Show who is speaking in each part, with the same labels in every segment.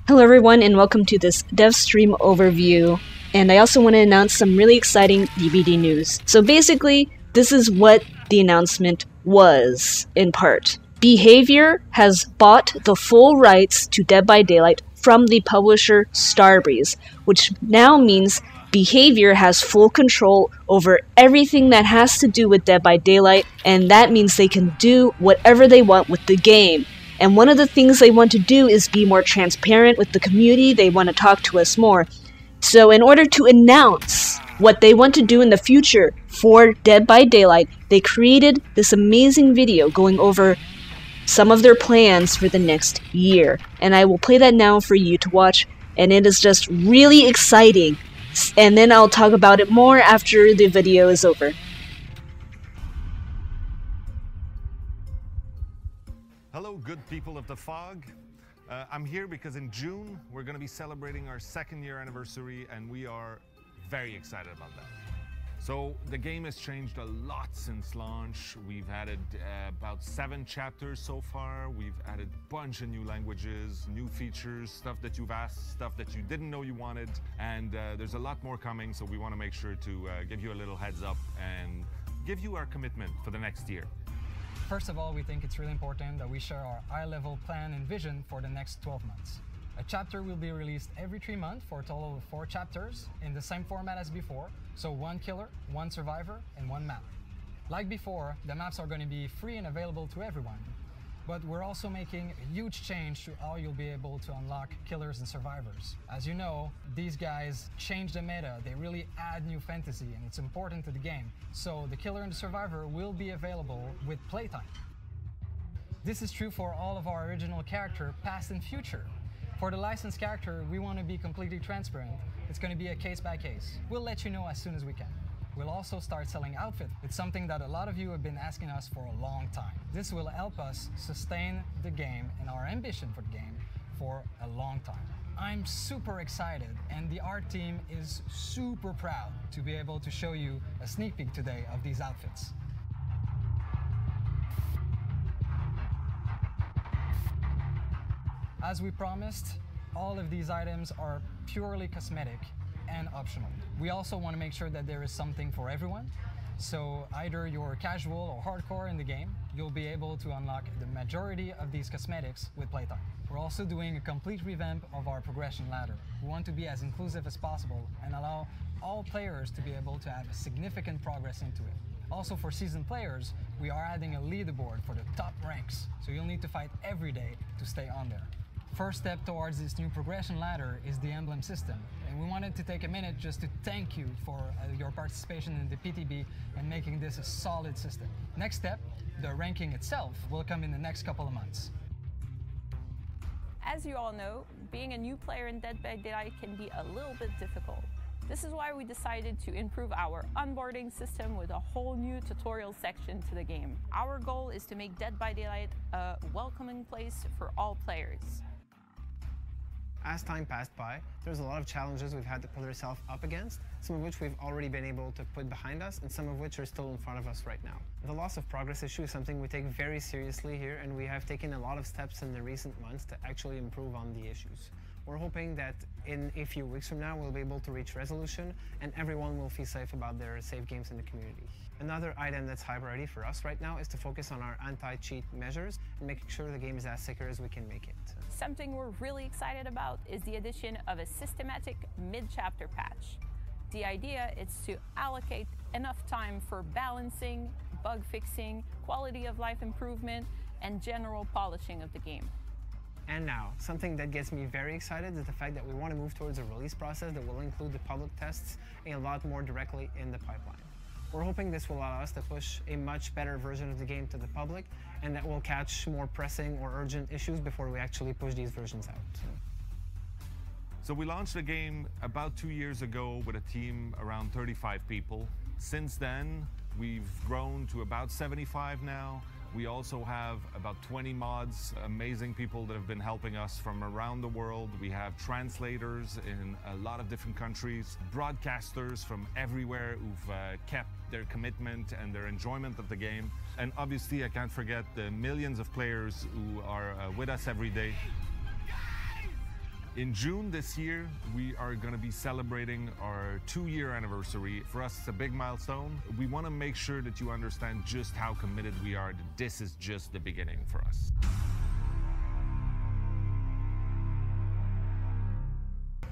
Speaker 1: Hello everyone and welcome to this dev stream overview, and I also want to announce some really exciting DBD news. So basically, this is what the announcement was, in part. BHVR has bought the full rights to Dead by Daylight from the publisher Starbreeze, which now means BHVR has full control over everything that has to do with Dead by Daylight, and that means they can do whatever they want with the game. And one of the things they want to do is be more transparent with the community. They want to talk to us more. So in order to announce what they want to do in the future for Dead by Daylight, they created this amazing video going over some of their plans for the next year. And I will play that now for you to watch, and it is just really exciting. And then I'll talk about it more after the video is over.
Speaker 2: Hello, good people of the fog. I'm here because in June we're going to be celebrating our 2nd year anniversary, and we are very excited about that. So the game has changed a lot since launch. We've added about 7 chapters so far. We've added a bunch of new languages, new features, stuff that you've asked, stuff that you didn't know you wanted, and there's a lot more coming, so we want to make sure to give you a little heads up and give you our commitment for the next year.
Speaker 3: First of all, we think it's really important that we share our high-level plan and vision for the next 12 months. A chapter will be released every 3 months for a total of 4 chapters in the same format as before, so 1 killer, 1 survivor, and 1 map. Like before, the maps are going to be free and available to everyone. But we're also making a huge change to how you'll be able to unlock killers and survivors. As you know, these guys change the meta, they really add new fantasy, and it's important to the game. So the killer and the survivor will be available with playtime. This is true for all of our original character, past and future. For the licensed character, we want to be completely transparent. It's going to be a case by case. We'll let you know as soon as we can. We'll also start selling outfits. It's something that a lot of you have been asking us for a long time. This will help us sustain the game and our ambition for the game for a long time. I'm super excited, and the art team is super proud to be able to show you a sneak peek today of these outfits. As we promised, all of these items are purely cosmetic and optional. We also want to make sure that there is something for everyone. So either you're casual or hardcore in the game, you'll be able to unlock the majority of these cosmetics with playtime. We're also doing a complete revamp of our progression ladder. We want to be as inclusive as possible and allow all players to be able to have significant progress into it. Also, for seasoned players, we are adding a leaderboard for the top ranks, so you'll need to fight every day to stay on there. First step towards this new progression ladder is the Emblem System, and we wanted to take a minute just to thank you for your participation in the PTB and making this a solid system. Next step, the ranking itself, will come in the next couple of months.
Speaker 4: As you all know, being a new player in Dead by Daylight can be a little bit difficult. This is why we decided to improve our onboarding system with a whole new tutorial section to the game. Our goal is to make Dead by Daylight a welcoming place for all players.
Speaker 5: As time passed by, there's a lot of challenges we've had to put ourselves up against, some of which we've already been able to put behind us, and some of which are still in front of us right now. The loss of progress issue is something we take very seriously here, and we have taken a lot of steps in the recent months to actually improve on the issues. We're hoping that in a few weeks from now, we'll be able to reach resolution, and everyone will feel safe about their safe games in the community. Another item that's high priority for us right now is to focus on our anti-cheat measures and making sure the game is as secure as we can make it.
Speaker 4: Something we're really excited about is the addition of a systematic mid-chapter patch. The idea is to allocate enough time for balancing, bug fixing, quality of life improvement, and general polishing of the game.
Speaker 5: And now, something that gets me very excited is the fact that we want to move towards a release process that will include the public tests a lot more directly in the pipeline. We're hoping this will allow us to push a much better version of the game to the public, and that will catch more pressing or urgent issues before we actually push these versions out.
Speaker 2: So we launched the game about 2 years ago with a team around 35 people. Since then, we've grown to about 75 now. We also have about 20 mods, amazing people that have been helping us from around the world. We have translators in a lot of different countries, broadcasters from everywhere who've kept their commitment and their enjoyment of the game. And obviously, I can't forget the millions of players who are with us every day. In June this year, we are going to be celebrating our 2-year anniversary. For us, it's a big milestone. We want to make sure that you understand just how committed we are, that this is just the beginning for us.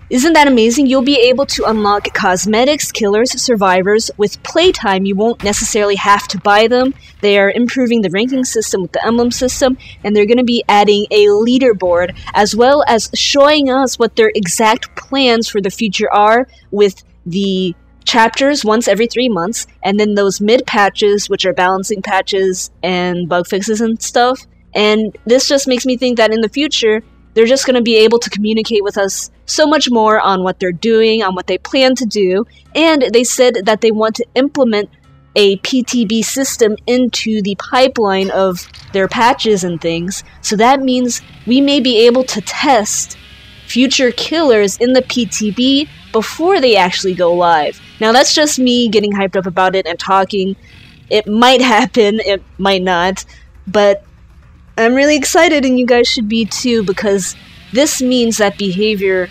Speaker 1: Isn't that amazing? You'll be able to unlock cosmetics, killers, survivors. With playtime, you won't necessarily have to buy them. They are improving the ranking system with the Emblem System, and they're going to be adding a leaderboard, as well as showing us what their exact plans for the future are with the chapters once every 3 months, and then those mid-patches, which are balancing patches and bug fixes and stuff. And this just makes me think that in the future, they're just going to be able to communicate with us so much more on what they're doing, on what they plan to do, and they said that they want to implement a PTB system into the pipeline of their patches and things, so that means we may be able to test future killers in the PTB before they actually go live. Now that's just me getting hyped up about it and talking. It might happen, it might not, but I'm really excited, and you guys should be too, because this means that BHVR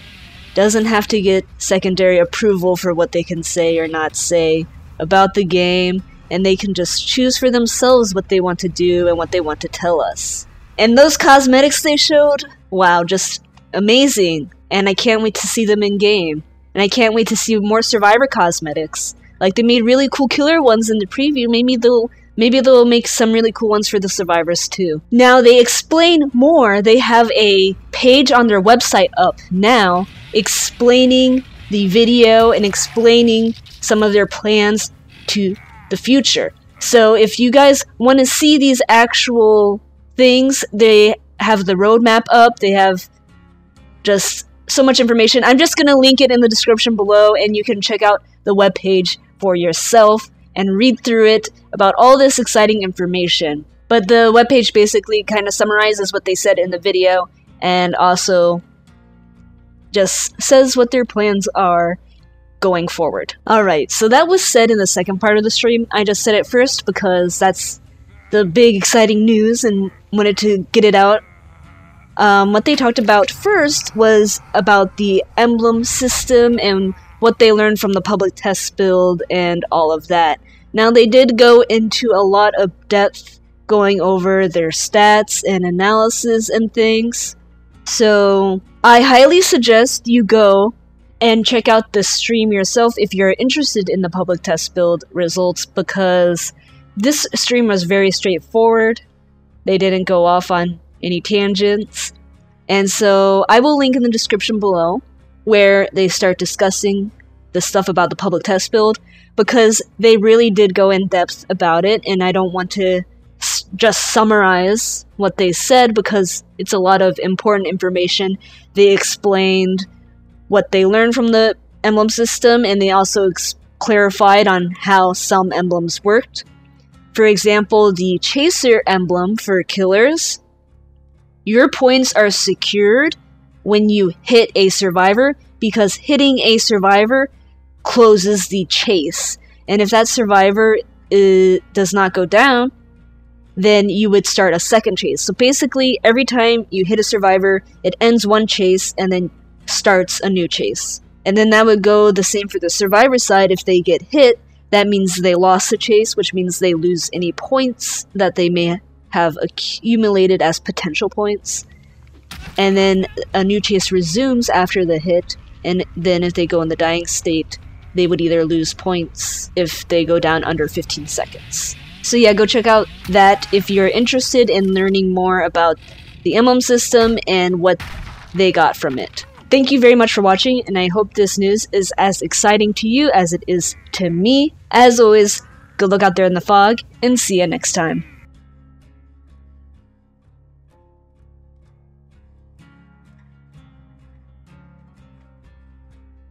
Speaker 1: doesn't have to get secondary approval for what they can say or not say about the game, and they can just choose for themselves what they want to do and what they want to tell us. And those cosmetics they showed, wow, just amazing, and I can't wait to see them in game. And I can't wait to see more Survivor cosmetics. Like, they made really cool killer ones in the preview, maybe they'll make some really cool ones for the survivors too. Now, they explain more. They have a page on their website up now explaining the video and explaining some of their plans to the future. So if you guys want to see these actual things, they have the roadmap up. They have just so much information. I'm just going to link it in the description below, and you can check out the webpage for yourself and read through it about all this exciting information. But the webpage basically kind of summarizes what they said in the video, and also just says what their plans are going forward. Alright, so that was said in the second part of the stream. I just said it first because that's the big exciting news and wanted to get it out. What they talked about first was about the Emblem System and what they learned from the public test build and all of that. Now, they did go into a lot of depth going over their stats and analysis and things. So I highly suggest you go and check out the stream yourself if you're interested in the public test build results, because this stream was very straightforward. They didn't go off on any tangents. And so I will link in the description below where they start discussing the stuff about the public test build, because they really did go in depth about it, and I don't want to just summarize what they said because it's a lot of important information. They explained what they learned from the Emblem System, and they also clarified on how some emblems worked. For example, the Chaser emblem for killers, your points are secured when you hit a survivor, because hitting a survivor closes the chase. And if that survivor does not go down, then you would start a second chase. So basically, every time you hit a survivor, it ends one chase and then starts a new chase. And then that would go the same for the survivor side. If they get hit, that means they lost the chase, which means they lose any points that they may have accumulated as potential points. And then a new chase resumes after the hit, and then if they go in the dying state, they would either lose points if they go down under 15 seconds. So yeah, go check out that if you're interested in learning more about the Emblem System and what they got from it. Thank you very much for watching, and I hope this news is as exciting to you as it is to me. As always, good luck out there in the fog, and see you next time.